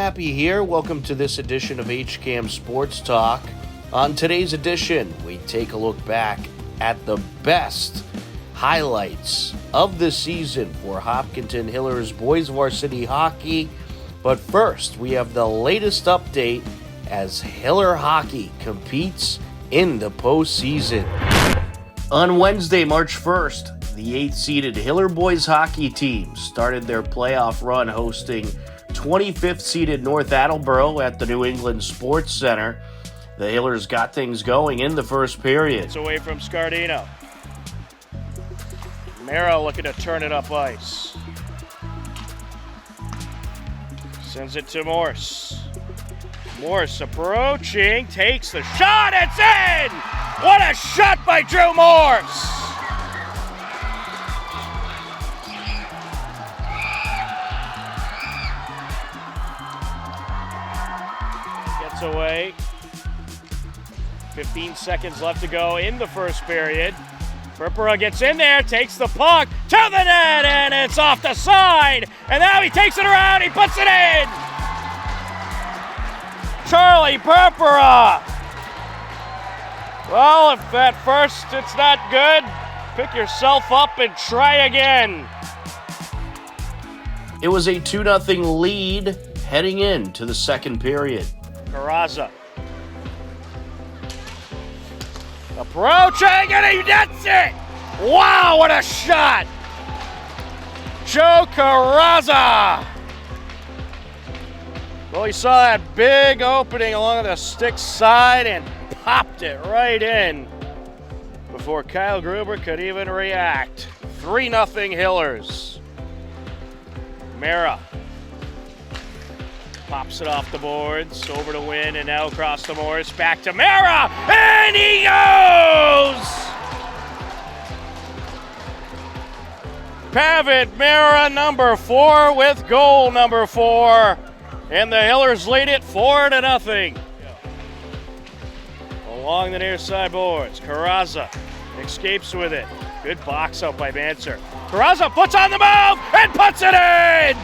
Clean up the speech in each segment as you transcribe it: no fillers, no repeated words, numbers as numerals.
Happy here. Welcome to this edition of HCAM Sports Talk. On today's edition, we take a look back at the best highlights of the season for Hopkinton Hillers boys varsity hockey. But first, we have the latest update as Hiller hockey competes in the postseason. On Wednesday, March 1st, the 8th-seeded Hiller boys hockey team started their playoff run hosting 25th-seeded North Attleboro at the New England Sports Center. The Hillers got things going in the first period. It's away from Scardino. Mara looking to turn it up ice. Sends it to Morse. Morse approaching, takes the shot, it's in! What a shot by Drew Morse! Gets away. 15 seconds left to go in the first period. Purpura gets in there, takes the puck to the net, and it's off the side. And now he takes it around, he puts it in! Charlie Purpura! Well, if at first it's not good, pick yourself up and try again. It was a 2-0 lead heading into the second period. Carrazza. Approaching, and he nets it! Wow, what a shot! Joe Carrazza! Well, he saw that big opening along the stick side and popped it right in before Kyle Gruber could even react. 3-0 Hillers. Mara pops it off the boards, over to Wynn, and now across the Morris, back to Mara, and he goes! Pavitt Mara, number 4, with goal number 4. And the Hillers lead it 4-0. Along the near side boards, Carrazza escapes with it. Good box out by Manser. Carrazza puts on the move and puts it in!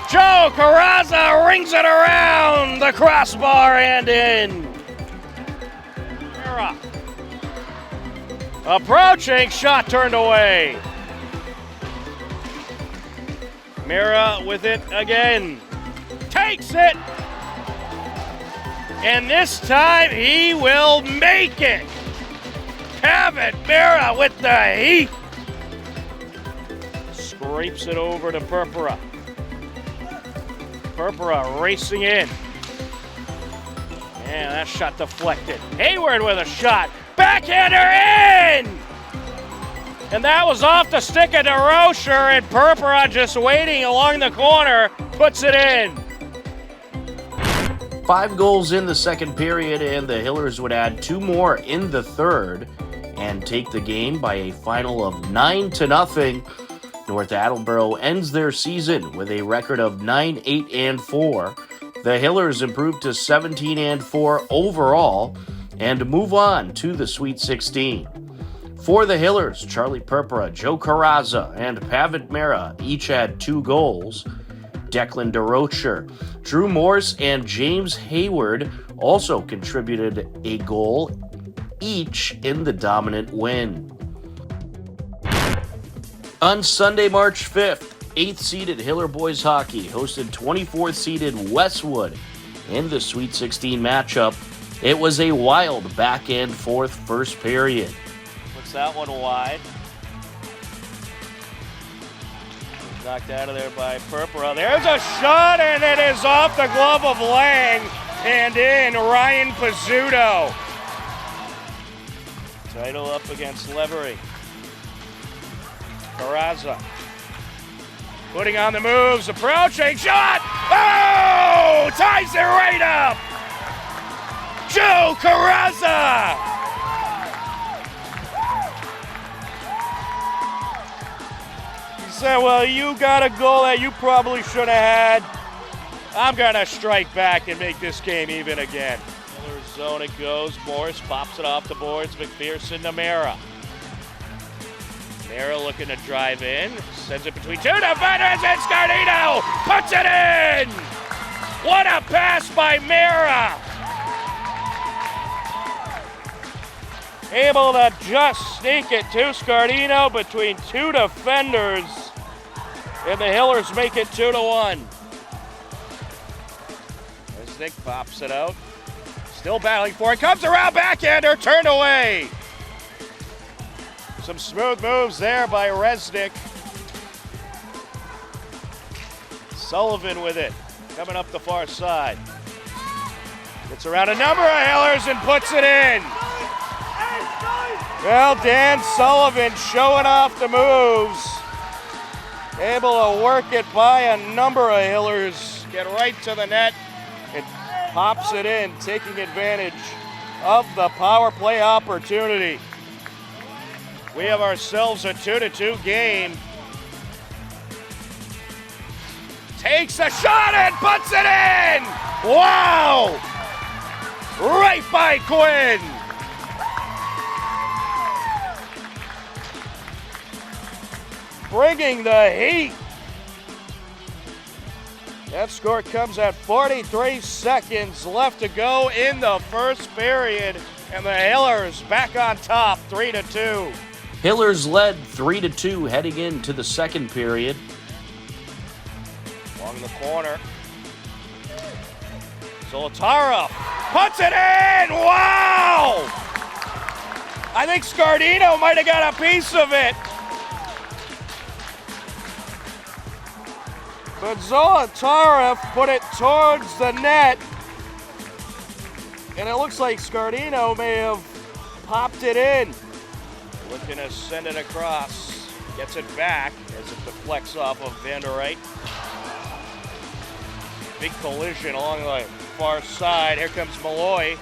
Joe Carrazza rings it around the crossbar and in. Mara approaching, shot turned away. Mara with it again, takes it, and this time he will make it. Pavitt Mara with the heat. Scrapes it over to Purpura. Purpura racing in. And that shot deflected. Hayward with a shot. Backhander in! And that was off the stick of DeRocher, and Purpura just waiting along the corner, puts it in. 5 goals in the second period, and the Hillers would add 2 more in the third and take the game by a final of 9-0. North Attleboro ends their season with a record of 9-8-4. The Hillers improve to 17-4 overall and move on to the Sweet 16. For the Hillers, Charlie Purpura, Joe Carrazza, and Pavitt Mara each had 2 goals. Declan DeRocher, Drew Morse, and James Hayward also contributed a goal, each in the dominant win. On Sunday, March 5th, 8th-seeded Hiller boys hockey hosted 24th-seeded Westwood in the Sweet 16 matchup. It was a wild back-and-forth first period. That one wide. Knocked out of there by Purpura. There's a shot, and it is off the glove of Lang and in. Ryan Pizzuto. Title up against Levery. Carrazza putting on the moves, approaching, shot! Oh! Ties it right up! Joe Carrazza! Said, well, you got a goal that you probably should have had. I'm going to strike back and make this game even again. Miller zone it goes. Morris pops it off the boards. McPherson to Mara. Mara looking to drive in, sends it between two defenders, and Scardino puts it in! What a pass by Mara! Able to just sneak it to Scardino between two defenders, and the Hillers make it 2-1. As Nick pops it out, still battling for it, comes around, backhander, turned away. Some smooth moves there by Resnick. Sullivan with it, coming up the far side. Gets around a number of Hillers and puts it in. Well, Dan Sullivan showing off the moves. Able to work it by a number of Hillers. Get right to the net and pops it in, taking advantage of the power play opportunity. We have ourselves a 2-2 game. Takes a shot and puts it in! Wow! Right by Quinn! Bringing the heat. That score comes at 43 seconds left to go in the first period, and the Hillers back on top, 3-2. Hillers led 3-2 heading into the second period. Along the corner. Zolotara puts it in! Wow! I think Scardino might have got a piece of it. But Zolotara put it towards the net. And it looks like Scardino may have popped it in. Looking to send it across. Gets it back as it deflects off of Van der Reyt. Big collision along the far side. Here comes Malloy.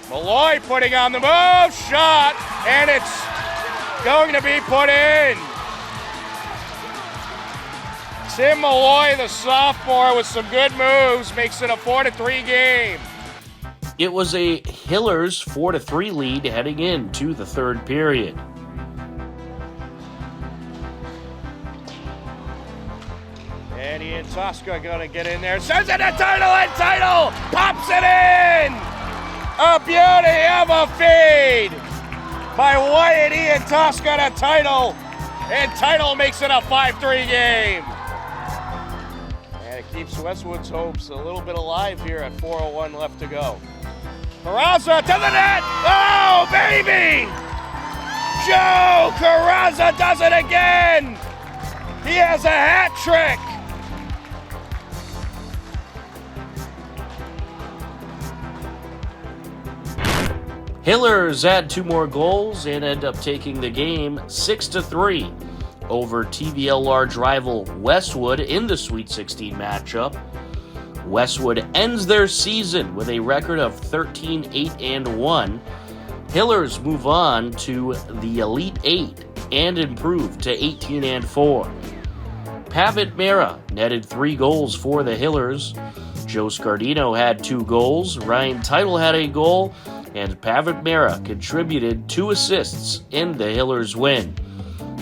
Malloy putting on the move. Shot. And it's going to be put in. Tim Malloy, the sophomore, with some good moves, makes it a 4-3 game. It was a Hillers 4-3 lead heading into the third period. And Ian Tosca gonna get in there, sends it to Title, and Title pops it in! A beauty of a feed by Wyatt Ian Tosca to Title, and Title makes it a 5-3 game. And it keeps Westwood's hopes a little bit alive here at 4:01 left to go. Carrazza to the net! Oh, baby! Joe Carrazza does it again! He has a hat trick! Hillers add two more goals and end up taking the game 6-3 over TVL large rival Westwood in the Sweet 16 matchup. Westwood ends their season with a record of 13-8-1. Hillers move on to the Elite 8 and improve to 18-4. Pavitt Mera netted 3 goals for the Hillers. Joe Scardino had 2 goals, Ryan Title had a goal, and Pavitt Mera contributed 2 assists in the Hillers win.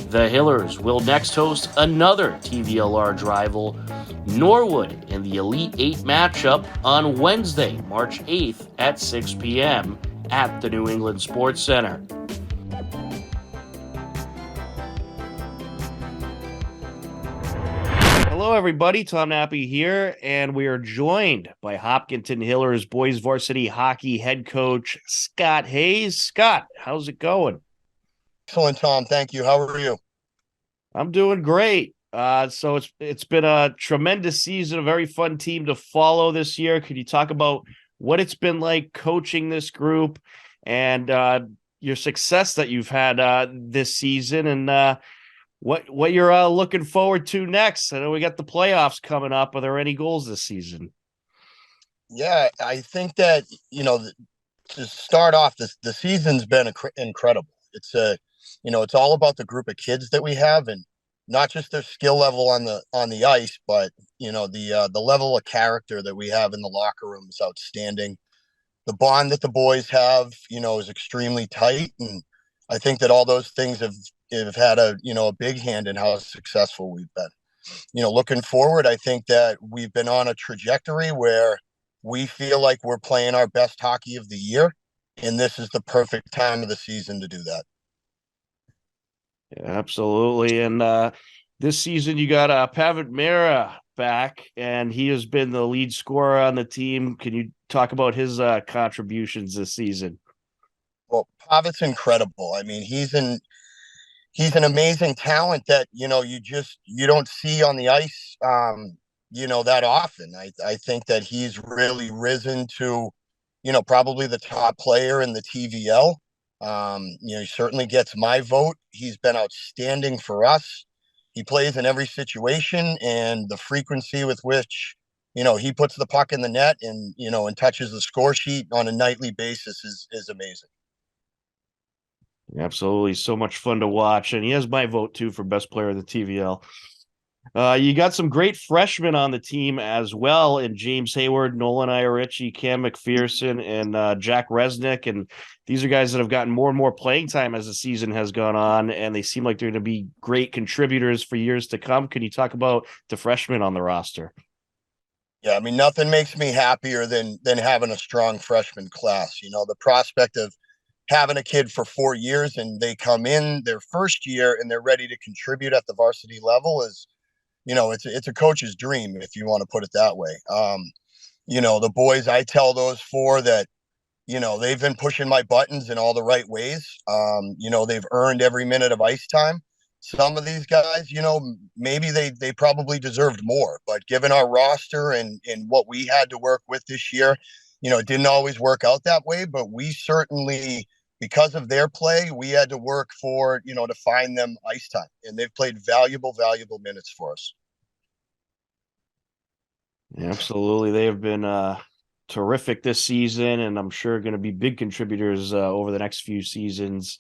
The Hillers will next host another TVL large rival, Norwood, in the Elite 8 matchup on Wednesday, March 8th at 6 p.m. at the New England Sports Center. Hello, everybody. Tom Nappy here, and we are joined by Hopkinton Hillers boys varsity hockey head coach Scott Hayes. Scott, how's it going? Excellent, Tom. Thank you. How are you? I'm doing great. So it's been a tremendous season, a very fun team to follow this year. Could you talk about what it's been like coaching this group and your success that you've had this season, and what you're looking forward to next? I know we got the playoffs coming up. Are there any goals this season? Yeah, I think that, to start off, the season's been incredible. It's it's all about the group of kids that we have, and not just their skill level on the ice, but the level of character that we have in the locker room is outstanding. The bond that the boys have, is extremely tight, and I think that all those things have have had a big hand in how successful we've been. Looking forward, I think that we've been on a trajectory where we feel like we're playing our best hockey of the year, and this is the perfect time of the season to do that. Yeah, absolutely. And this season, you got Pavitt Mera back, and he has been the lead scorer on the team. Can you talk about his contributions this season? Well, Pavitt's incredible. I mean, he's an amazing talent that you don't see on the ice that often. I think that he's really risen to probably the top player in the TVL. He certainly gets my vote. He's been outstanding for us. He plays in every situation, and the frequency with which he puts the puck in the net and touches the score sheet on a nightly basis is amazing. Absolutely. So much fun to watch. And he has my vote too for best player of the TVL. You got some great freshmen on the team as well, in James Hayward, Nolan Iarici, Cam McPherson, and Jack Resnick. And these are guys that have gotten more and more playing time as the season has gone on, and they seem like they're going to be great contributors for years to come. Can you talk about the freshmen on the roster? Yeah, I mean, nothing makes me happier than having a strong freshman class. The prospect of having a kid for 4 years and they come in their first year and they're ready to contribute at the varsity level is, it's a coach's dream, if you want to put it that way. The boys, I tell those four that, they've been pushing my buttons in all the right ways. They've earned every minute of ice time. Some of these guys, maybe they probably deserved more, but given our roster and what we had to work with this year, it didn't always work out that way, but we certainly, because of their play, we had to work to find them ice time, and they've played valuable minutes for us. Absolutely. They have been terrific this season, and I'm sure going to be big contributors over the next few seasons.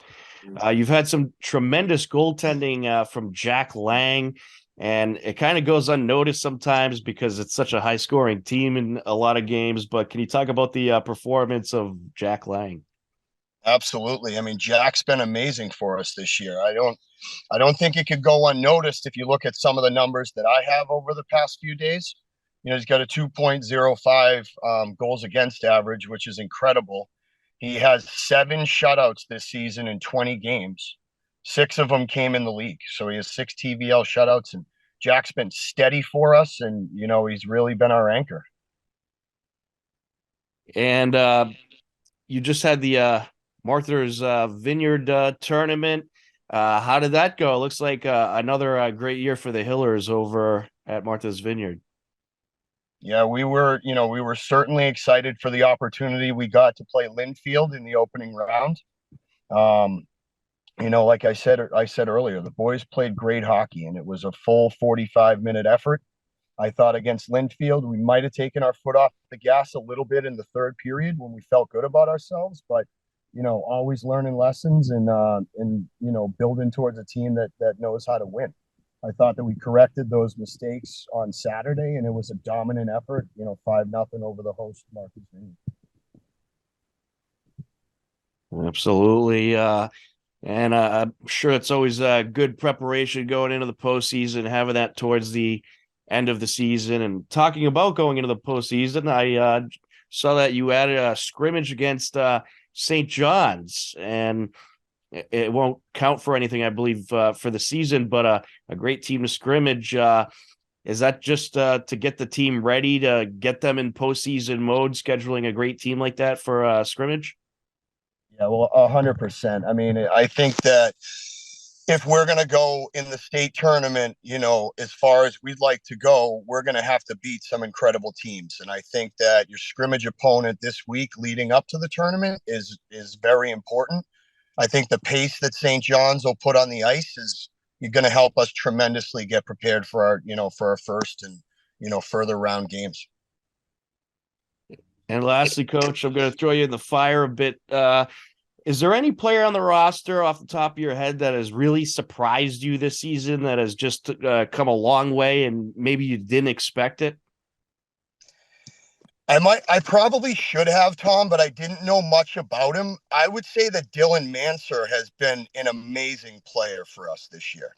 You've had some tremendous goaltending from Jack Lang, and it kind of goes unnoticed sometimes because it's such a high-scoring team in a lot of games. But can you talk about the performance of Jack Lang? Absolutely. I mean, Jack's been amazing for us this year. I don't think it could go unnoticed if you look at some of the numbers that I have over the past few days. He's got a 2.05 goals against average, which is incredible. He has 7 shutouts this season in 20 games. 6 of them came in the league. So he has 6 TVL shutouts, and Jack's been steady for us, and he's really been our anchor. And you just had the Martha's Vineyard tournament. How did that go? It looks like another great year for the Hillers over at Martha's Vineyard. Yeah, we were certainly excited for the opportunity we got to play Linfield in the opening round. Like I said earlier, the boys played great hockey, and it was a full 45-minute effort. I thought against Linfield, we might have taken our foot off the gas a little bit in the third period when we felt good about ourselves, but always learning lessons and building towards a team that knows how to win. I thought that we corrected those mistakes on Saturday, and it was a dominant effort, 5-0 over the host Martha's Vineyard. Absolutely. And I'm sure it's always a good preparation going into the postseason, having that towards the end of the season. And talking about going into the postseason, I saw that you added a scrimmage against St. John's, and it won't count for anything, I believe, for the season, but a great team to scrimmage. Is that just to get the team ready to get them in postseason mode, scheduling a great team like that for scrimmage? Yeah, well, 100%. I mean, I think that if we're going to go in the state tournament, as far as we'd like to go, we're going to have to beat some incredible teams. And I think that your scrimmage opponent this week leading up to the tournament is very important. I think the pace that St. John's will put on the ice is going to help us tremendously get prepared for our first and, further round games. And lastly, Coach, I'm going to throw you in the fire a bit. Is there any player on the roster off the top of your head that has really surprised you this season, that has just come a long way and maybe you didn't expect it? I probably should have, Tom, but I didn't know much about him. I would say that Dylan Manser has been an amazing player for us this year.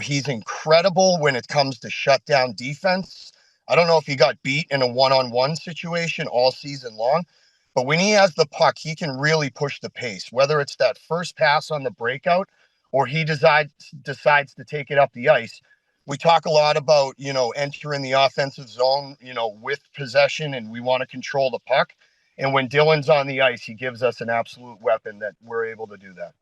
He's incredible when it comes to shutdown defense. I don't know if he got beat in a one-on-one situation all season long, but when he has the puck, he can really push the pace, whether it's that first pass on the breakout or he decides to take it up the ice. We talk a lot about, entering the offensive zone, with possession, and we want to control the puck. And when Dylan's on the ice, he gives us an absolute weapon that we're able to do that.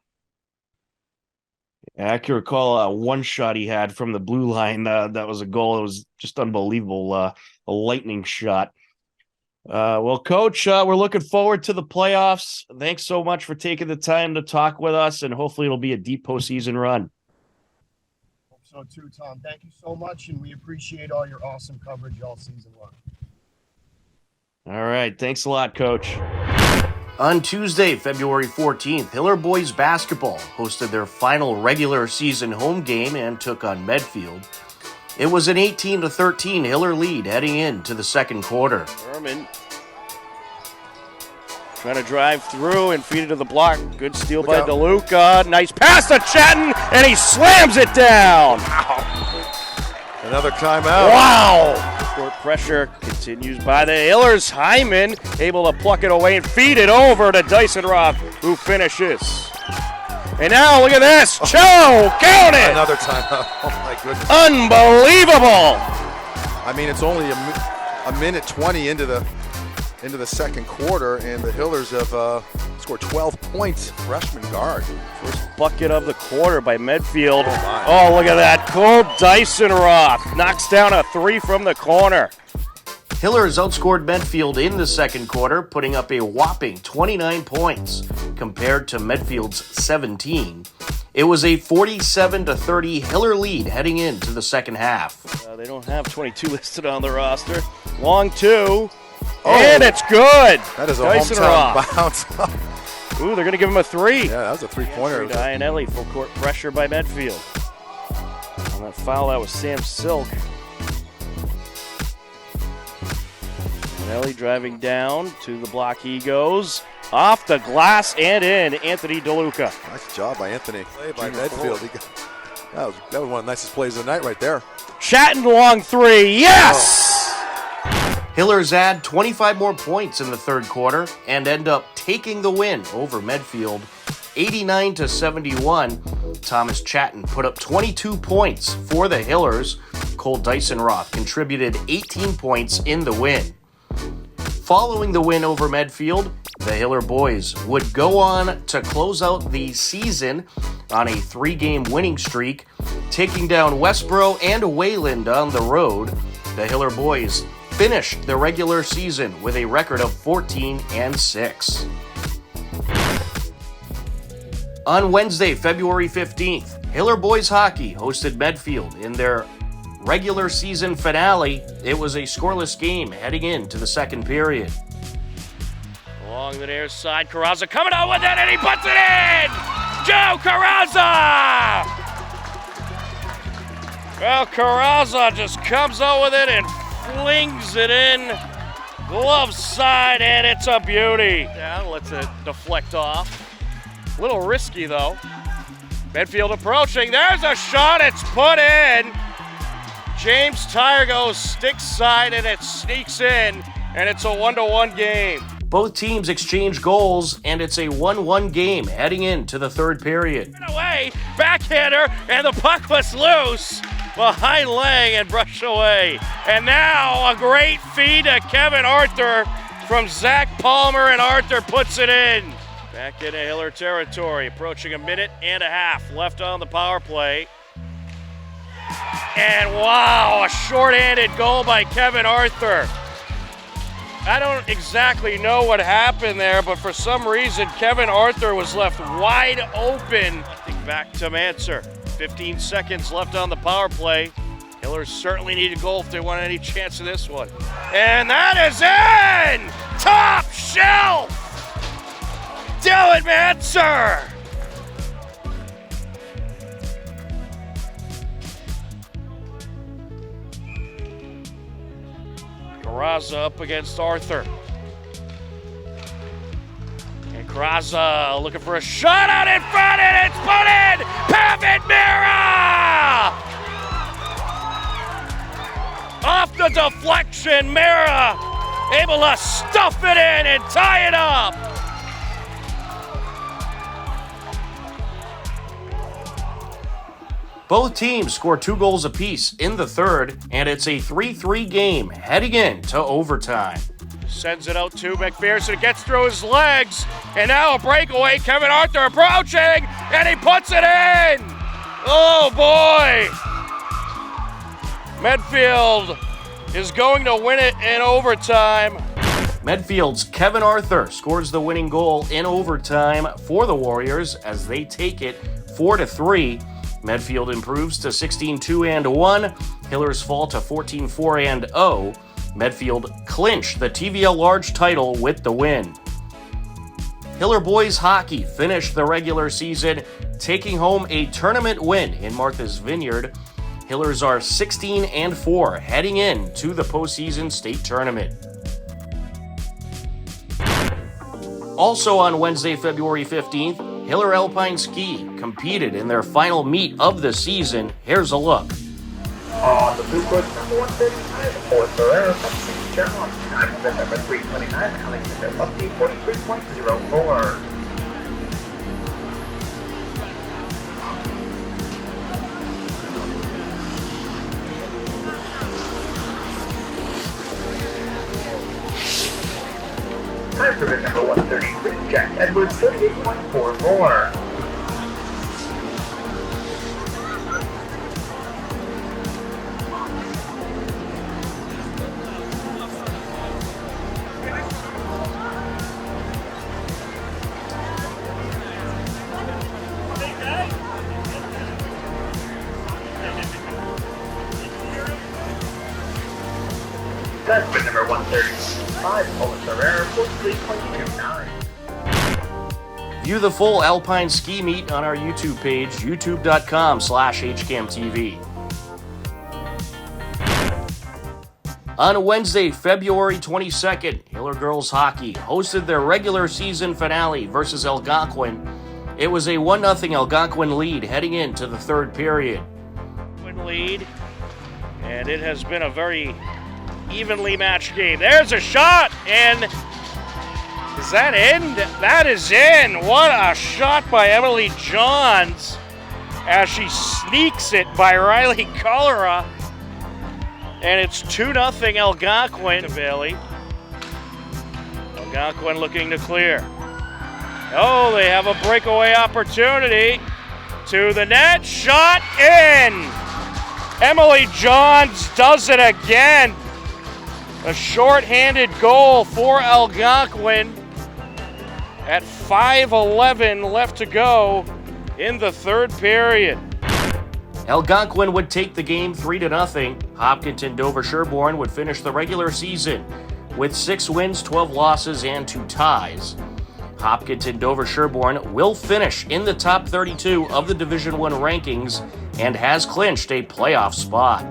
I can recall one shot he had from the blue line. That was a goal. It was just unbelievable. A lightning shot. Well, Coach, we're looking forward to the playoffs. Thanks so much for taking the time to talk with us, and hopefully it'll be a deep postseason run. Hope so too, Tom. Thank you so much, and we appreciate all your awesome coverage all season long. All right. Thanks a lot, Coach. On Tuesday, February 14th, Hiller boys basketball hosted their final regular season home game and took on Medfield. It was an 18-13 Hiller lead heading into the second quarter. Herman trying to drive through and feed it to the block. Good steal by DeLuca. Nice pass to Chatton, and he slams it down. Another timeout. Wow. Court pressure continues by the Hillers. Hyman able to pluck it away and feed it over to Dyson Roth, who finishes. And now look at this. Cho, count it. Another timeout. Oh my goodness. Unbelievable. I mean, it's only a minute 20 into the second quarter, and the Hillers have scored 12 points. Freshman guard. First bucket of the quarter by Medfield. Oh, look at that. Cole Dyson Roth knocks down a three from the corner. Hillers outscored Medfield in the second quarter, putting up a whopping 29 points compared to Medfield's 17. It was a 47-30 Hiller lead heading into the second half. They don't have 22 listed on the roster. Long two, and it's good. That is a Dyson hometown Roth. bounce. Ooh, they're going to give him a three. Yeah, that was a three-pointer. Dianelli, full court pressure by Medfield. On that foul, that was Sam Silk. Dianelli driving down to the block. He goes off the glass and in. Anthony DeLuca. Nice job by Anthony. Play by Medfield. That was one of the nicest plays of the night right there. Chatton long three. Yes! Hillers add 25 more points in the third quarter and end up taking the win over Medfield 89-71. Thomas Chatton put up 22 points for the Hillers. Cole Dyson Roth contributed 18 points in the win. Following the win over Medfield, the Hiller boys would go on to close out the season on a 3-game winning streak, taking down Westboro and Wayland on the road. The Hiller boys finished the regular season with a record of 14-6. On Wednesday, February 15th, Hiller boys hockey hosted Medfield in their regular season finale. It was a scoreless game heading into the second period. Along the near side, Carrazza coming out with it, and he puts it in! Joe Carrazza! Well, Carrazza just comes out with it and flings it in. Glove side, and it's a beauty. Down, lets it deflect off. A little risky, though. Medfield approaching. There's a shot. It's put in. James Tyrgo sticks side, and it sneaks in, and it's a 1-1 game. Both teams exchange goals, and it's a 1-1 game heading into the third period. Away, backhander, and the puck was loose behind Lang and brushed away. And now a great feed to Kevin Arthur from Zach Palmer, and Arthur puts it in. Back into Hiller territory, approaching a minute and a half left on the power play. And wow, a shorthanded goal by Kevin Arthur. I don't exactly know what happened there, but for some reason, Kevin Arthur was left wide open. Back to Manser. 15 seconds left on the power play. Hillers certainly need a goal if they want any chance of this one. And that is in! Top shelf! Dylan Manser! Carrazza Kraza up against Arthur. And Kraza looking for a shot out in front, and it's put in! Pavitt Mira! Off the deflection, Mira able to stuff it in and tie it up. Both teams score 2 goals apiece in the third, and it's a 3-3 game heading into overtime. Sends it out to McPherson. It gets through his legs, and now a breakaway. Kevin Arthur approaching, and he puts it in. Oh boy! Medfield is going to win it in overtime. Medfield's Kevin Arthur scores the winning goal in overtime for the Warriors as they take it 4-3. Medfield improves to 16-2-1. Hillers fall to 14-4-0. Medfield clinch the TVL Large title with the win. Hiller boys hockey finished the regular season taking home a tournament win in Martha's Vineyard. Hillers are 16-4 heading into the postseason state tournament. Also on Wednesday, February 15th, Hiller Alpine Ski competed in their final meet of the season. Here's a look. On the blue course, number 139, Fort Ferrer from St. John. Time of number 329, Alexander Lusky, 43.04. Time for number 133, Jack Edwards, 38.44. That's for number 135, Paula Ferrer, 43.29. View the full Alpine Ski Meet on our YouTube page, youtube.com/HCAMTV. On Wednesday, February 22nd, Hiller Girls Hockey hosted their regular season finale versus Algonquin. It was a 1-0 Algonquin lead heading into the third period. Lead, and it has been a very evenly matched game. There's a shot, and is that in? That is in. What a shot by Emily Johns as she sneaks it by Riley Cholera. And it's 2-0 Algonquin to Bailey. Algonquin looking to clear. Oh, they have a breakaway opportunity. To the net, shot in. Emily Johns does it again. A short-handed goal for Algonquin at 5:11 left to go in the third period. Algonquin would take the game 3-0. Hopkinton Dover Sherborne would finish the regular season with 6 wins, 12 losses, and 2 ties. Hopkinton Dover Sherborne will finish in the top 32 of the Division I rankings and has clinched a playoff spot.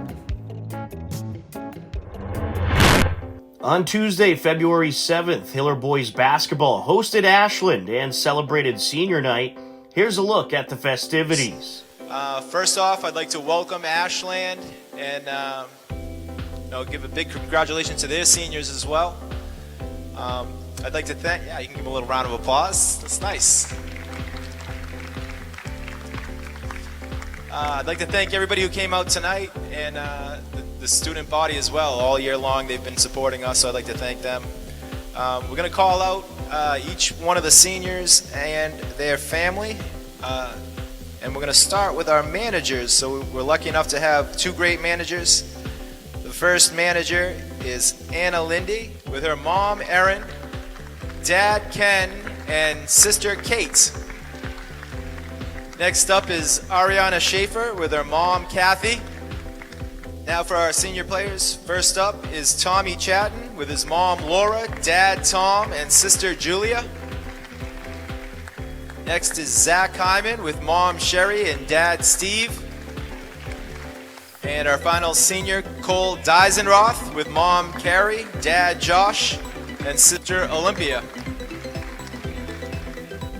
On Tuesday, February 7th, Hiller Boys Basketball hosted Ashland and celebrated senior night. Here's a look at the festivities. First off, I'd like to welcome Ashland and give a big congratulations to their seniors as well. I'd like to thank, you can give them a little round of applause. That's nice. I'd like to thank everybody who came out tonight and the student body as well. All year long they've been supporting us, so I'd like to thank them. We're going to call out each one of the seniors and their family. And we're going to start with our managers. So we're lucky enough to have 2 great managers. The first manager is Anna Lindy with her mom, Erin, dad, Ken, and sister, Kate. Next up is Ariana Schaefer with her mom, Kathy. Now for our senior players, first up is Tommy Chatton with his mom, Laura, dad, Tom, and sister, Julia. Next is Zach Hyman with mom, Sherry, and dad, Steve. And our final senior, Cole Deisenroth, with mom Carrie, dad Josh, and sister Olympia.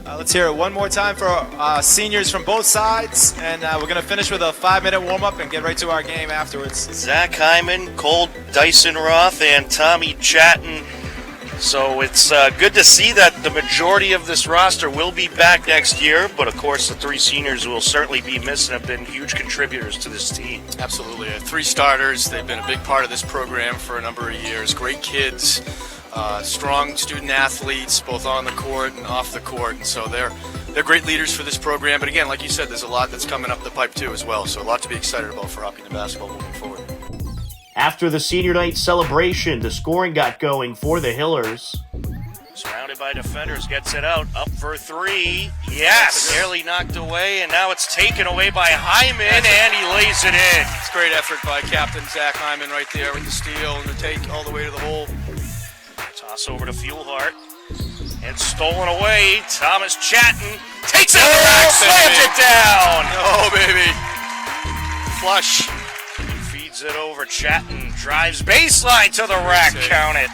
Let's hear it one more time for seniors from both sides, and we're going to finish with a 5-minute warm-up and get right to our game afterwards. Zach Hyman, Cole Deisenroth, and Tommy Chatton. So it's good to see that the majority of this roster will be back next year, but of course the 3 seniors will certainly be missed and have been huge contributors to this team. Absolutely. 3 starters. They've been a big part of this program for a number of years. Great kids, strong student athletes, both on the court and off the court. And so they're great leaders for this program. But again, like you said, there's a lot that's coming up the pipe too as well. So a lot to be excited about for hockey and basketball moving forward. After the senior night celebration, the scoring got going for the Hillers. Surrounded by defenders, gets it out, up for 3. Yes! Nearly knocked away, and now it's taken away by Hyman, and he lays it in. It's great effort by Captain Zach Hyman right there with the steal and the take all the way to the hole. Toss over to Fuelhart, and stolen away. Thomas Chatton takes it back, slams it down! Oh, baby. Flush. Feeds it over. Chatton drives baseline to the rack. Count it.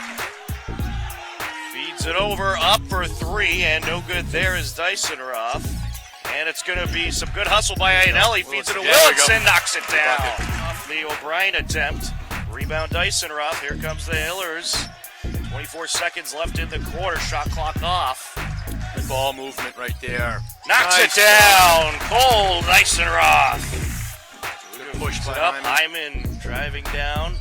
Feeds it over, up for 3, and no good there is Deisenroth. And it's going to be some good hustle by Iannelli. Feeds it to Wilson, knocks it down. Off the O'Brien attempt. Rebound Deisenroth. Here comes the Hillers. 24 seconds left in the quarter. Shot clock off. Good ball movement right there. Knocks it down. Cole Deisenroth. Good push by Hyman driving down.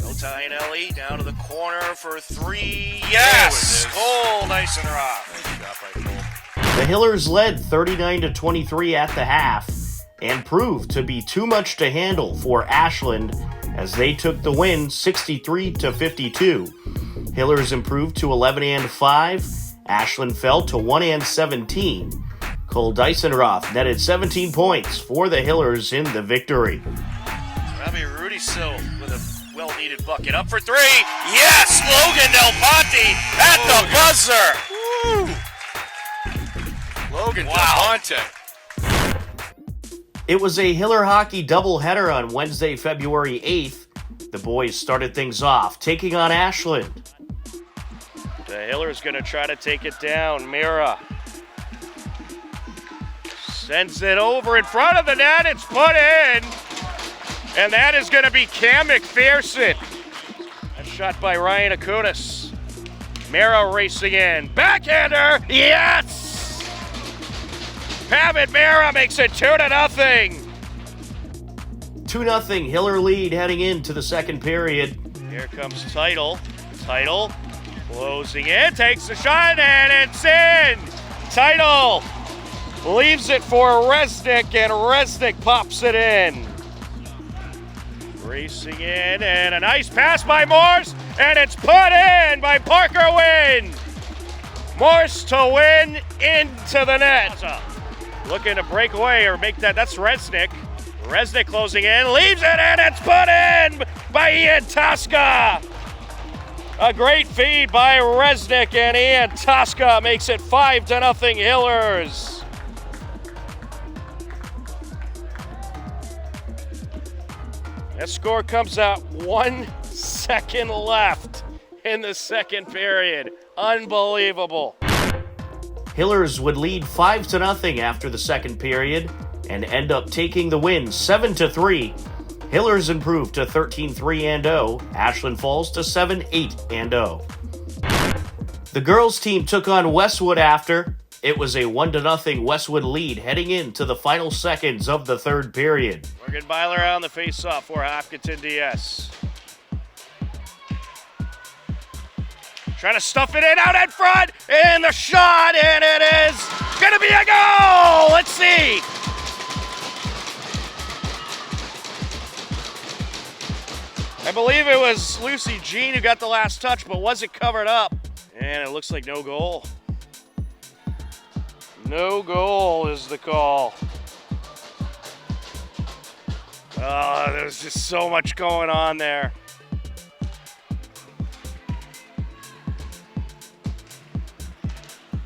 No Iannelli down to the corner for 3. Yes! Cole Deisenroth. The Hillers led 39-23 at the half and proved to be too much to handle for Ashland as they took the win 63-52. Hillers improved to 11-5. Ashland fell to 1-17. Cole Deisenroth netted 17 points for the Hillers in the victory. Robbie Rudisil with a well-needed bucket. Up for 3. Yes! Logan Del Ponte at the buzzer. Woo! Logan Del Ponte. It was a Hiller hockey doubleheader on Wednesday, February 8th. The boys started things off, taking on Ashland. The Hiller's going to try to take it down. Mira sends it over in front of the net. It's put in. And that is going to be Cam McPherson. A shot by Ryan Akutis. Mira racing in. Backhander. Yes! Pavitt Mira makes it 2-0. 2-0 Hiller lead heading into the second period. Here comes Title. Title closing in, takes the shot, and it's in. Title leaves it for Resnick, and Resnick pops it in. Racing in, and a nice pass by Morse, and it's put in by Parker Wynn. Morse to win into the net. Looking to break away or make that. That's Resnick. Resnick closing in, leaves it, and it's put in by Ian Tosca. A great feed by Resnick, and Ian Tosca makes it 5-0 Hillers. That score comes out 1 second left in the second period. Unbelievable. Hillers would lead 5-0 after the second period and end up taking the win 7-3. Hillers improved to 13-3-0. Ashland falls to 7-8-0. The girls team took on Westwood after. It was a 1-0 Westwood lead heading into the final seconds of the third period. Morgan Byler on the face-off for Hopkinton DS. Trying to stuff it in out in front, and the shot, and it is going to be a goal! Let's see. I believe it was Lucy Jean who got the last touch, but was it covered up? And it looks like no goal. No goal is the call. Oh, there was just so much going on there.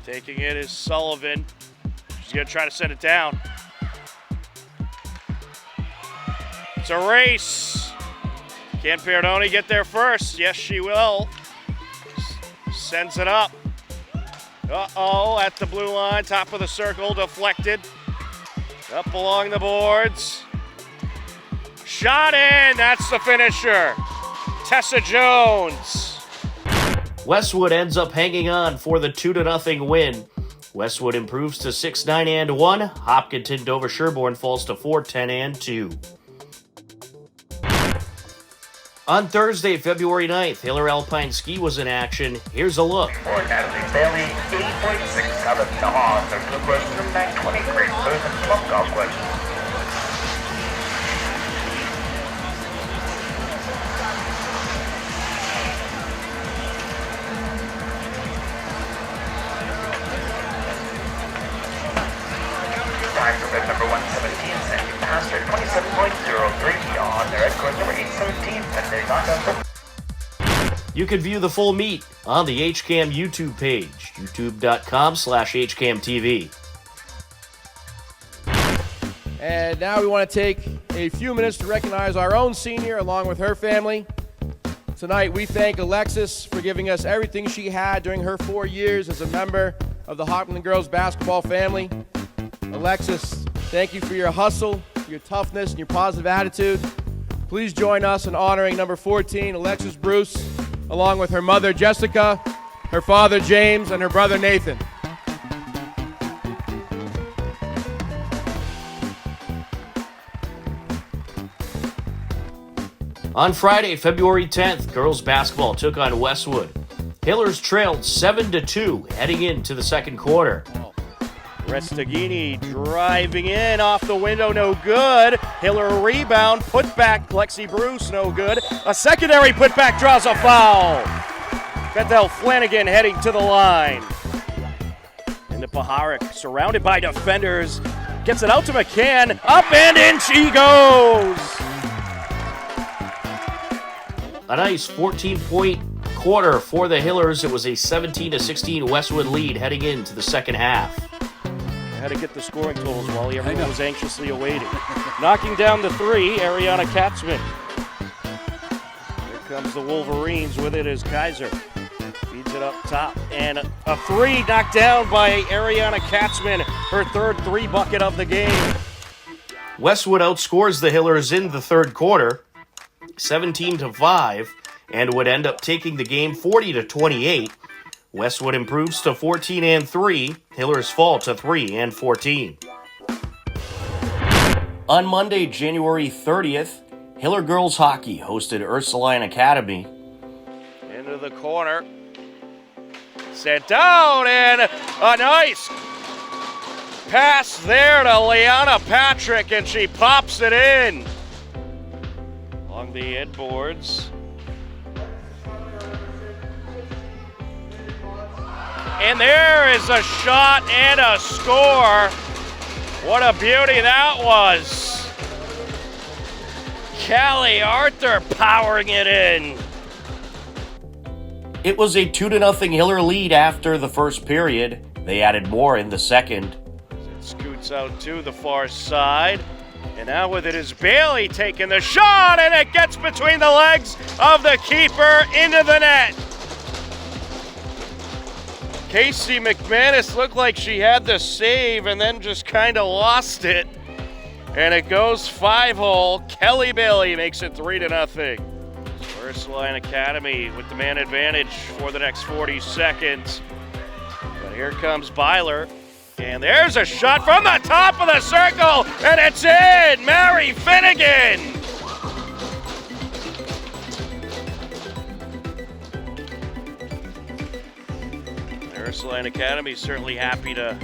Taking it is Sullivan. She's going to try to send it down. It's a race. Can Pierdoni get there first? Yes, she will. Sends it up. Uh-oh, at the blue line, top of the circle, deflected. Up along the boards. Shot in, that's the finisher. Tessa Jones. Westwood ends up hanging on for the 2-0 win. Westwood improves to 6-9-1. Hopkinton Dover Sherborne falls to 4-10-2. On Thursday, February 9th, Hiller Alpine Ski was in action. Here's a look. For Natalie Bailey, 80.67 to on. Their blue question, 920 Great Cruise and Plum Golf question. Time for bid number 117, Sandy Pastor, 27.03 on their red course number 817, Sunday knockout. You can view the full meet on the HCAM YouTube page, youtube.com/HCAMTV. And now we want to take a few minutes to recognize our own senior along with her family. Tonight we thank Alexis for giving us everything she had during her 4 years as a member of the Hopkinton girls basketball family. Alexis, thank you for your hustle, your toughness, and your positive attitude. Please join us in honoring number 14, Alexis Bruce, along with her mother, Jessica, her father, James, and her brother, Nathan. On Friday, February 10th, girls basketball took on Westwood. Hillers trailed 7-2 heading into the second quarter. Restaghini driving in off the window, no good. Hiller rebound, put back, Lexi Bruce, no good. A secondary putback draws a foul. Bethel Flanagan heading to the line. Into Paharic, surrounded by defenders. Gets it out to McCann, up and in she goes. A nice 14-point quarter for the Hillers. It was a 17-16 Westwood lead heading into the second half. I had to get the scoring totals, Wally. Everyone was anxiously awaiting. Knocking down the three, Ariana Katzman. Here comes the Wolverines with it as Kaiser feeds it up top. And a three knocked down by Ariana Katzman, her third three bucket of the game. Westwood outscores the Hillers in the third quarter, 17-5, and would end up taking the game 40-28. Westwood improves to 14-3. Hillers fall to 3-14. On Monday, January 30th, Hiller girls hockey hosted Ursuline Academy. Into the corner. Sent down, and a nice pass there to Liana Patrick, and she pops it in. Along the headboards. And there is a shot and a score. What a beauty that was. Callie Arthur powering it in. It was a 2-0 Hiller lead after the first period. They added more in the second. It scoots out to the far side. And now with it is Bailey taking the shot, and it gets between the legs of the keeper into the net. Casey McManus looked like she had the save and then just kind of lost it. And it goes 5-hole. Kelly Bailey makes it 3-0. Ursuline Academy with the man advantage for the next 40 seconds. But here comes Byler. And there's a shot from the top of the circle, and it's in! Mary Finnegan! Ursuline Academy certainly happy to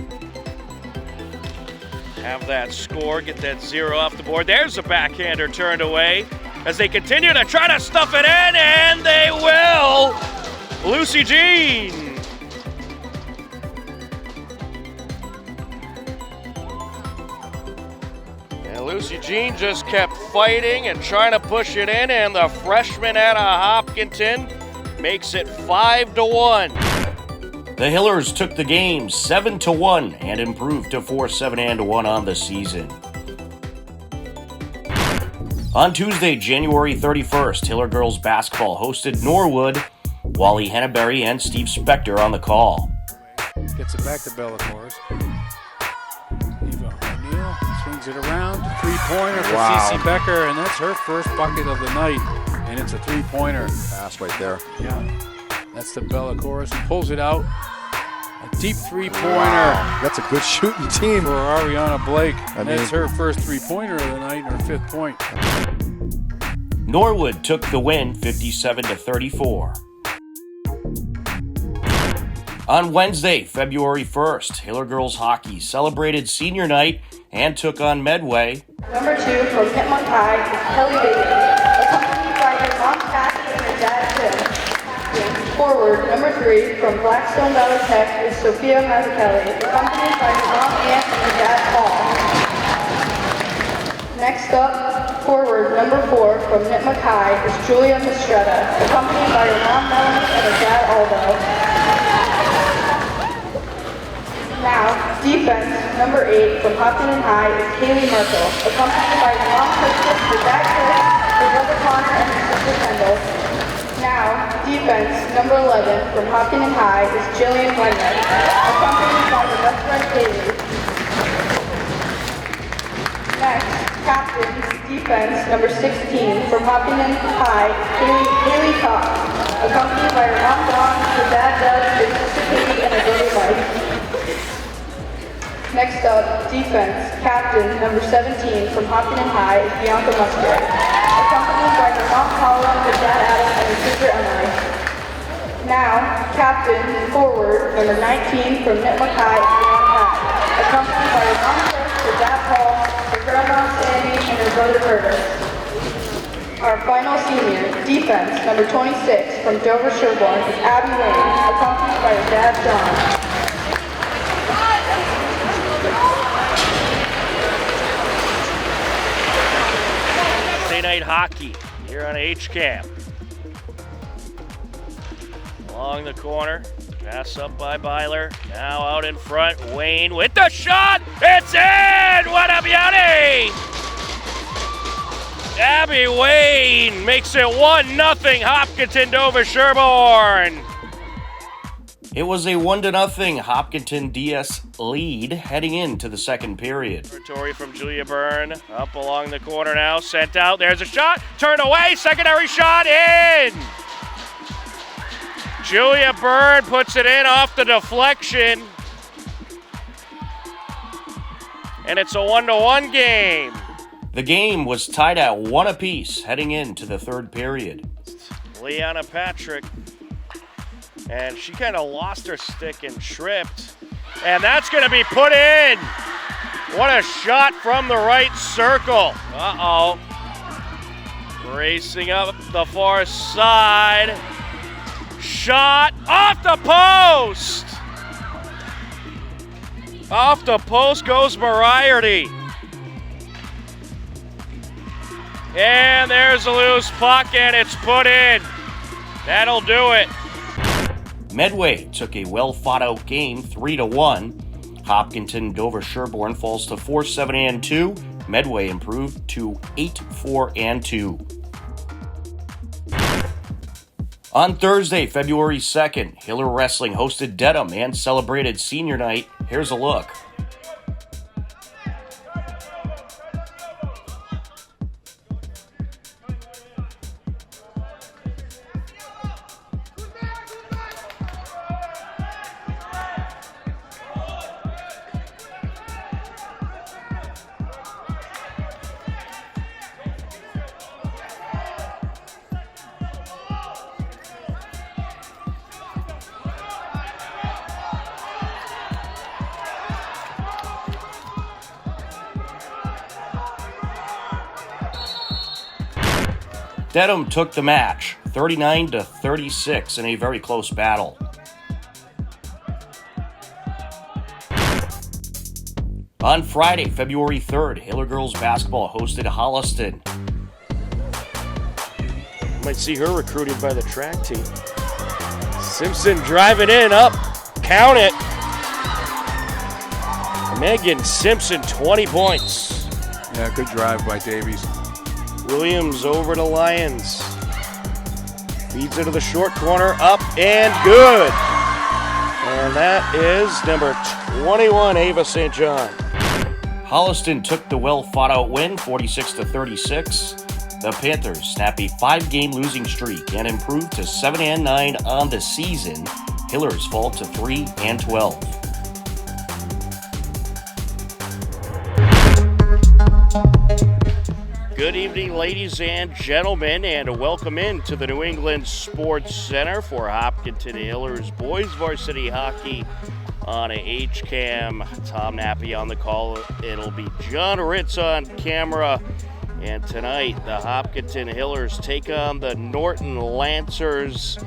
have that score, get that 0 off the board. There's a backhander turned away as they continue to try to stuff it in, and they will! Lucy Jean! And Lucy Jean just kept fighting and trying to push it in, and the freshman out of Hopkinton makes it 5-1. The Hillers took the game 7-1 and improved to 4-7-1 on the season. On Tuesday, January 31st, Hiller girls basketball hosted Norwood. Wally Henneberry and Steve Spector on the call. Gets it back to Bellacourse. Eva O'Neill swings it around. Three-pointer for Cece Becker, and that's her first bucket of the night. And it's a three-pointer. Pass right there. Yeah, that's the Bellacourse. Pulls it out. A deep three-pointer. Wow. That's a good shooting team. For Ariana Blake. And that's her first three-pointer of the night and her 5th point. Norwood took the win 57-34. On Wednesday, February 1st, Hiller girls hockey celebrated senior night and took on Medway. Number 2 from Nipmuc High is Kelly Bailey, accompanied by her mom Kathy and her dad Tim. Forward, number 3 from Blackstone Valley Tech is Sophia Mazzucchelli, accompanied by her mom Ann and her dad Paul. Next up, forward, number 4 from Nipmuc High is Julia Mistretta, accompanied by her mom Melanie and her dad Aldo. Now, defense, number 8 from Hopkinen High is Haley Merkel, accompanied by her mom Kristen, her dad Chris, her brother Connor, and her sister Kendall. Now, defense, number 11 from Hopkinen High is Jillian Wegner, accompanied by her best friend Haley. Next, captain, defense, number 16 from Hopkinen High, Haley Cox, accompanied by her mom Dawn, her dad Doug, her sister Katie, and her brother Mike. Next up, defense, captain, number 17 from Hopkinen High is Bianca Musgrave, accompanied by her mom Paula, her dad Adam, and her sister Emily. Now, captain, forward, number 19 from Nipmuc High is Leon Pat, accompanied by her mom Chris, her dad Paul, her grandma Sandy, and her brother Curtis. Our final senior, defense, number 26 from Dover Sherborne is Abby Wayne, accompanied by her dad John. Night hockey here on HCAM. Along the corner, pass up by Byler. Now out in front, Wayne with the shot. It's in! What a beauty! Abby Wayne makes it 1-0 Hopkinton Dover Sherborne. It was a 1-0 Hopkinton DS lead heading into the second period. Territory from Julia Byrne, up along the corner now, sent out, there's a shot, turned away, secondary shot in! Julia Byrne puts it in off the deflection. And it's a 1-1 game. The game was tied at 1 apiece heading into the third period. Leanna Patrick. And she kind of lost her stick and tripped. And that's going to be put in. What a shot from the right circle. Uh-oh. Racing up the far side. Shot off the post. Off the post goes Moriarty. And there's a loose puck and it's put in. That'll do it. Medway took a well-thought-out game 3-1. Hopkinton Dover Sherborne falls to 4-7-2. Medway improved to 8-4-2. On Thursday, February 2nd, Hiller Wrestling hosted Dedham and celebrated senior night. Here's a look. Dedham took the match, 39-36 in a very close battle. On Friday, February 3rd, Hiller girls basketball hosted Holliston. Might see her recruited by the track team. Simpson driving in, up, count it. Megan Simpson, 20 points. Yeah, good drive by Davies. Williams over to Lyons. Feeds into the short corner, up and good. And that is number 21, Ava St. John. Holliston took the well-fought-out win, 46-36. The Panthers snap a 5-game losing streak and improve to 7-9 on the season. Hillers fall to 3-12. Good evening, ladies and gentlemen, and welcome into the New England Sports Center for Hopkinton Hillers Boys Varsity Hockey on a HCAM. Tom Nappy on the call. It'll be John Ritz on camera. And tonight, the Hopkinton Hillers take on the Norton Lancers.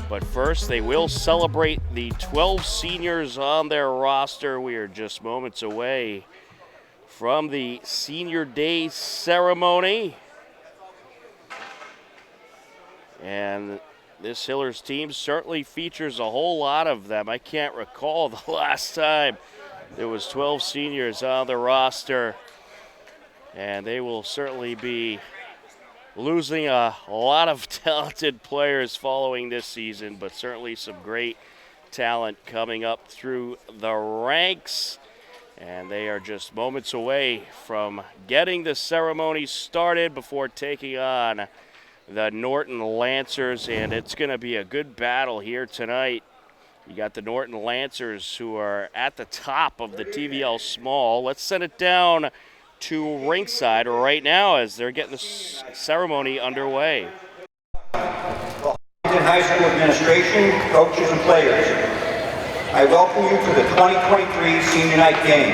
But first, they will celebrate the 12 seniors on their roster. We are just moments away from the Senior Day ceremony. And this Hillers team certainly features a whole lot of them. I can't recall the last time there was 12 seniors on the roster. And they will certainly be losing a lot of talented players following this season, but certainly some great talent coming up through the ranks. And they are just moments away from getting the ceremony started before taking on the Norton Lancers. And it's going to be a good battle here tonight. You got the Norton Lancers who are at the top of the TVL Small. Let's send it down to ringside right now as they're getting the ceremony underway. Hopkinton High School administration, coaches, and players, I welcome you to the 2023 Senior Night Game.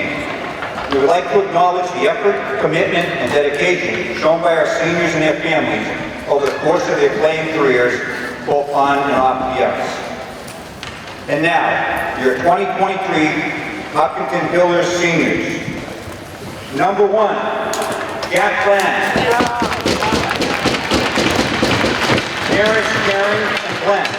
We would like to acknowledge the effort, commitment, and dedication shown by our seniors and their families over the course of their playing careers, both on and off the ice. And now, your 2023 Hopkinton Hillers seniors. Number 1, Jack Glenn. Terrence, Karen, and Glenn.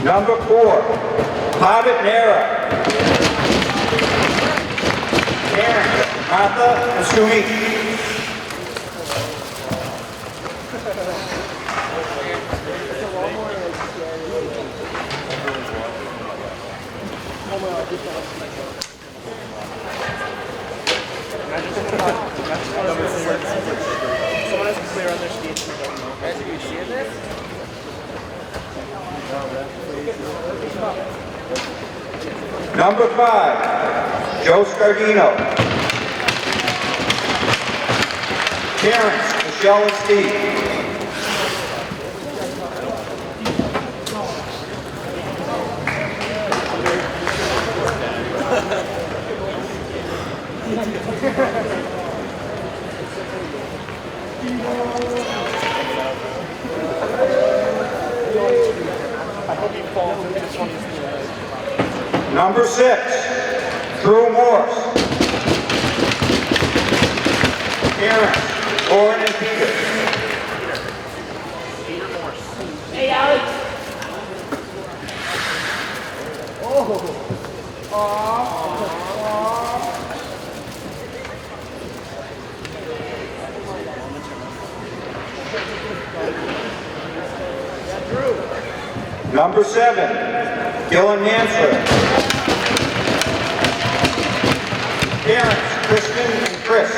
Number 4, Hobbit Nera. Karen, Martha, and Sumi. Someone has to clear on their skates. Guys, are you seeing this? Number 5, Joe Scardino. Terrence, Michelle, and Steve. Number 6, Drew Morse. Terrence, Lauren, and Peter. Peter Morse. Hey, Alex. Number 7, Dylan Mansford. Terrence, Kristen, and Chris.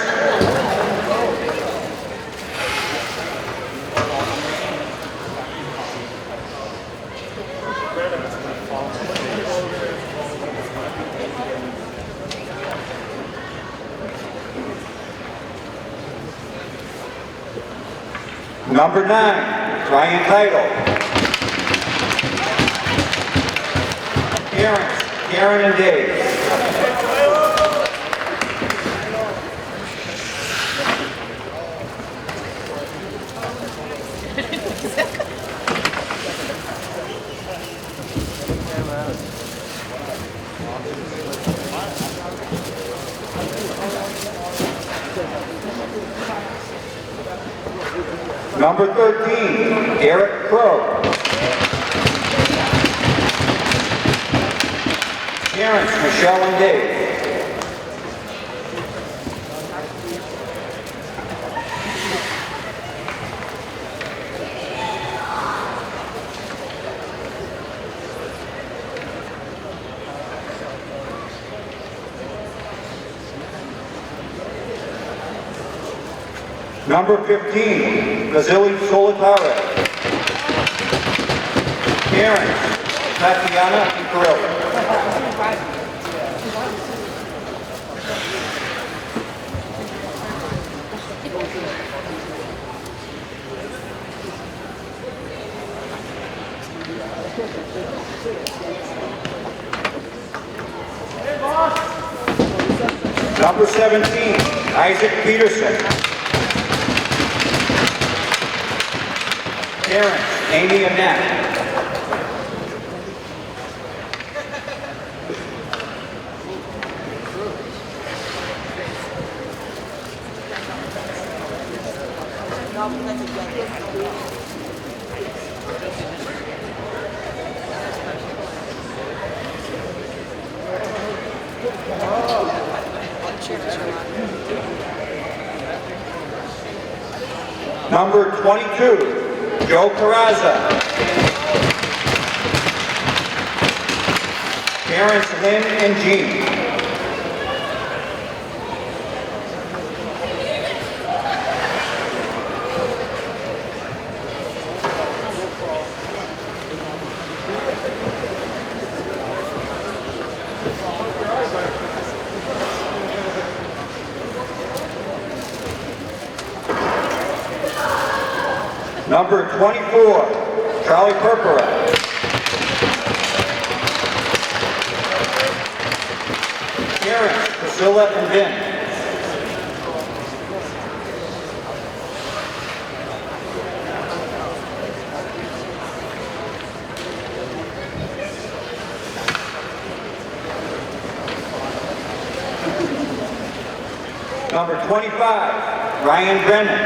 Number 9, Ryan Title. Terrence, Karen, and Dave. Number 13, Eric Crow. Parents, Michelle and Dave. Number 15, Vasily Solitare. Parents, Tatiana and Kirill. Number 17, Isaac Peterson. Parents, Amy and Matt. Number 22, Joe Carrazza. Parents, Lynn and Jean. Number 24, Charlie Perpera. Parents, Priscilla and Vin. Number 25, Ryan Brennan.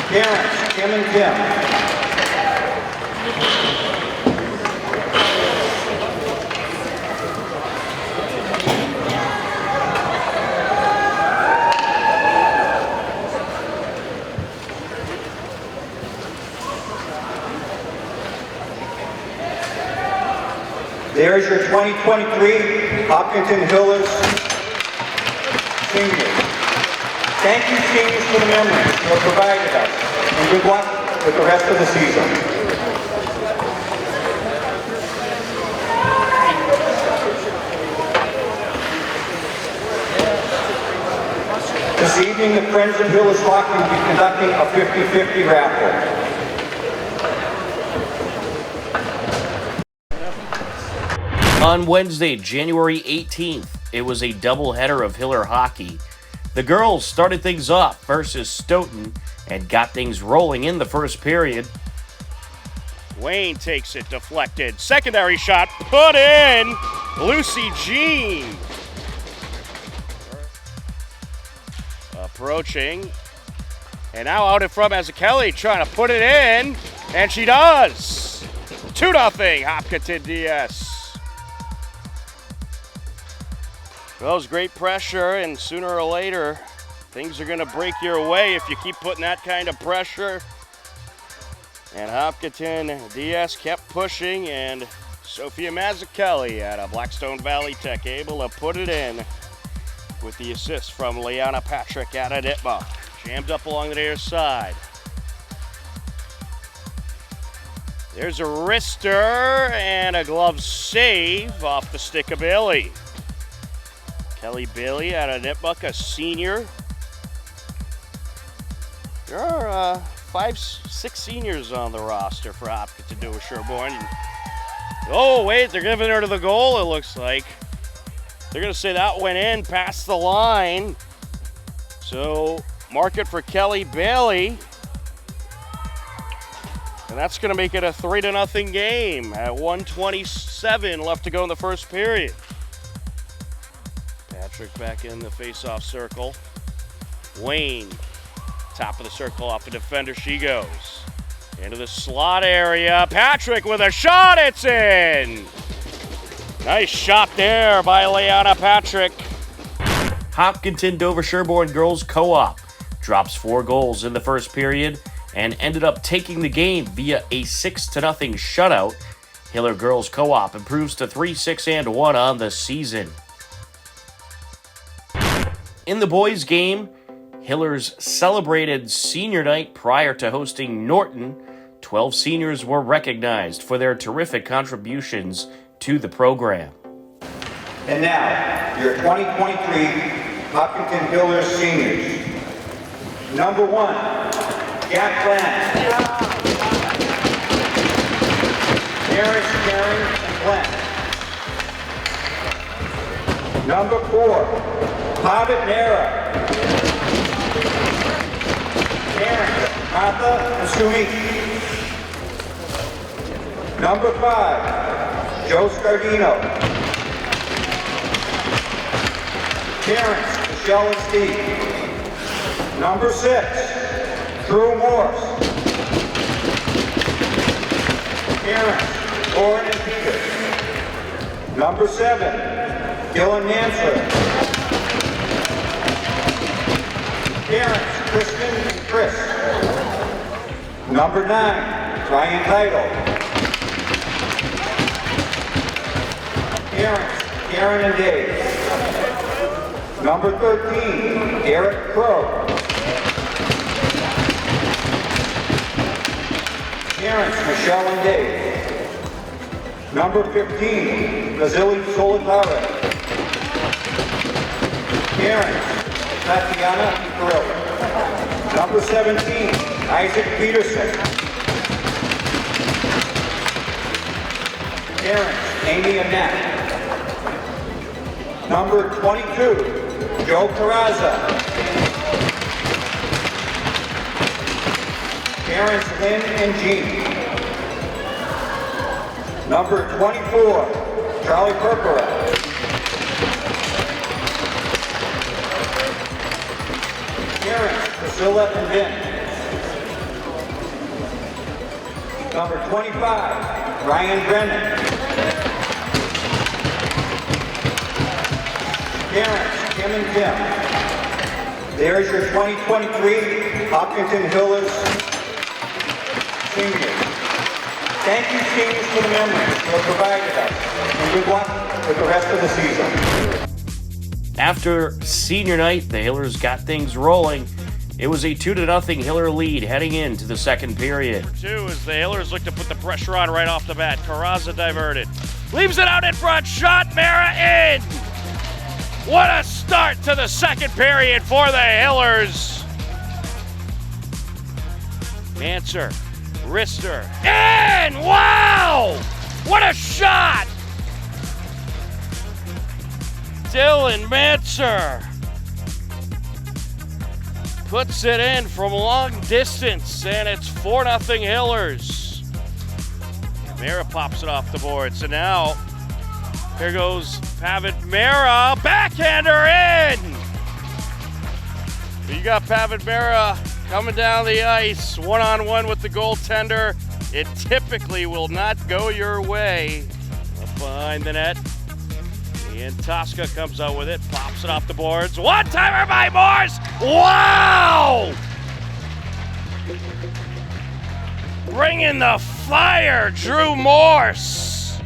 Parents, Kim and Kim. There's your 2023 Hopkinton Hillers seniors. Thank you, seniors, for the memories you have provided us, and good luck with the rest of the season. This evening, the Friends of Hillers Hockey will be conducting a 50-50 raffle. On Wednesday, January 18th, it was a doubleheader of Hiller hockey. The girls started things off versus Stoughton and got things rolling in the first period. Wayne takes it, deflected. Secondary shot, put in. Lucy Jean. Approaching. And now out in front as Kelly trying to put it in. And she does. 2-0 Hopkinton DS. Well, it was great pressure, and sooner or later, things are going to break your way if you keep putting that kind of pressure. And Hopkinton DS kept pushing, and Sophia Mazzucchelli out of Blackstone Valley Tech able to put it in with the assist from Liana Patrick out of Nitma. Jammed up along the near side. There's a wrister and a glove save off the stick of Bailey. Kelly Bailey out of Nitmuck, a senior. There are 5-6 seniors on the roster for Hopkinton to Sherborne. Oh, wait, they're giving her to the goal, it looks like. They're going to say that went in past the line. So, mark it for Kelly Bailey. And that's going to make it a 3-0 game at 1:27 left to go in the first period. Patrick back in the face-off circle. Wayne, top of the circle, off the defender she goes. Into the slot area. Patrick with a shot, it's in! Nice shot there by Leanna Patrick. Hopkinton Dover Sherborne Girls Co-op drops 4 goals in the first period and ended up taking the game via a 6-0 shutout. Hiller Girls Co-op improves to 3-6-1 on the season. In the boys' game, Hillers celebrated senior night prior to hosting Norton. 12 seniors were recognized for their terrific contributions to the program. And now, your 2023 Hopkinton Hillers seniors. Number 1, Jack Glenn. Harris, Karen, and Glenn. Number 4, Pavitt Mara. Karen, Martha, and Sumi. Number 5, Joe Scardino. Terrence, Michelle, and Steve. Number 6, Drew Morse. Terrence, Lauren, and Peter. Number 7, Dylan Mansford. Terrence, Kristen, and Chris. Number 9, Ryan Title. Terrence, Karen, and Dave. Number 13, Derek Crow. Terrence, Michelle, and Dave. Number 15, Vasily Solitare. Terrence, Tatiana Kirill. Number 17, Isaac Peterson. Terrence, Amy Annette. Number 22, Joe Carrazza. Terrence, Lynn, and Jean. Number 24, Charlie Perpera. Terrence, Priscilla, and Vin. Number 25, Ryan Brennan. Terrence, Kim, and Tim. There's your 2023 Hopkinton Hillers seniors. Thank you, seniors, for the memories you have provided us, and good luck with the rest of the season. After senior night, the Hillers got things rolling. It was a 2-0 Hiller lead heading into the second period. 2 as the Hillers look to put the pressure on right off the bat. Carrazza diverted. Leaves it out in front. Shot, Mara in! What a start to the second period for the Hillers. Manser, wrister, in! Wow! What a shot! Dylan Manser puts it in from long distance, and it's 4-0 Hillers. Mara pops it off the board, so now here goes Pavitt Mara, backhander in! You got Pavitt Mara coming down the ice, one-on-one with the goaltender. It typically will not go your way. Up behind the net, and Tosca comes out with it, pops it off the boards. One-timer by Morse! Wow! Bringing the fire, Drew Morse.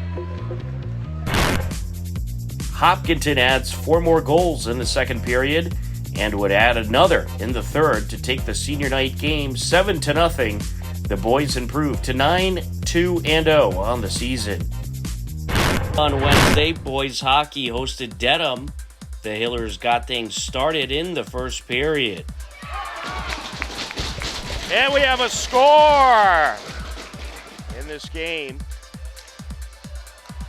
Hopkinton adds 4 more goals in the second period and would add another in the third to take the senior night game 7-0. The boys improved to 9-2-0 on the season. On Wednesday, boys hockey hosted Dedham. The Hillers got things started in the first period. And we have a score in this game.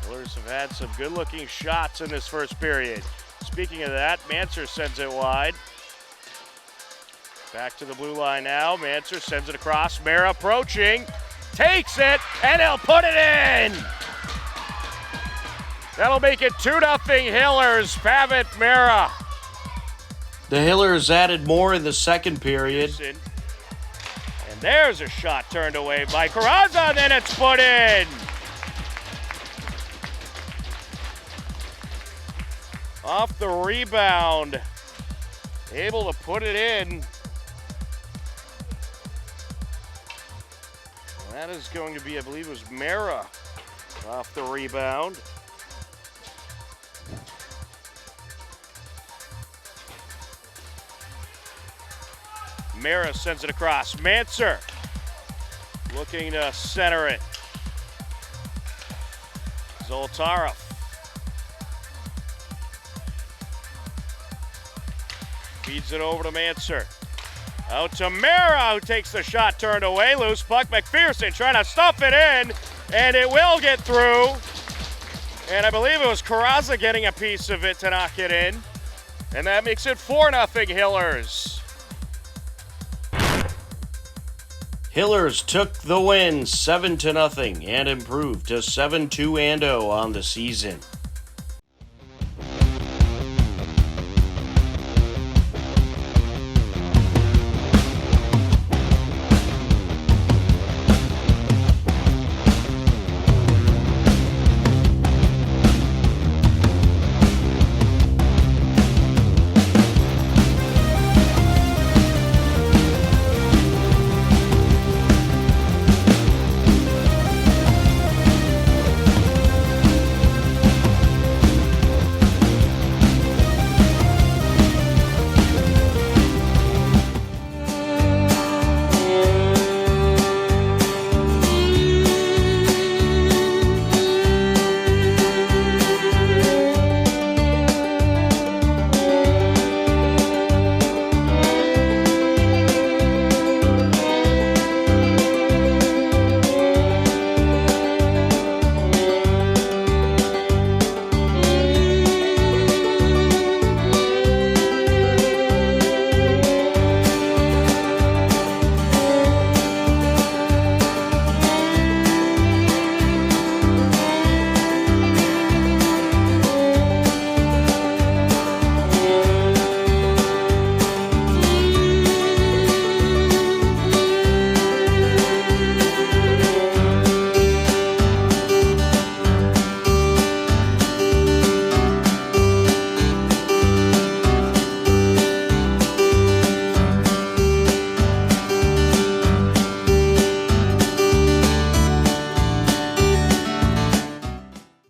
Hillers have had some good-looking shots in this first period. Speaking of that, Manser sends it wide. Back to the blue line now. Manser sends it across. Mara approaching. Takes it, and he'll put it in! That'll make it 2-0 Hillers. Pavitt Mara. The Hillers added more in the second period. And there's a shot turned away by Carranza, and then it's put in. Off the rebound. Able to put it in. That is going to be, I believe it was Mara off the rebound. Mara sends it across. Manser looking to center it. Zoltarov. Feeds it over to Manser. Out to Mara, who takes the shot turned away. Loose puck. McPherson trying to stuff it in, and it will get through. And I believe it was Carranza getting a piece of it to knock it in. And that makes it 4-0 Hillers. Hillers took the win 7-0 and improved to 7-2 on the season.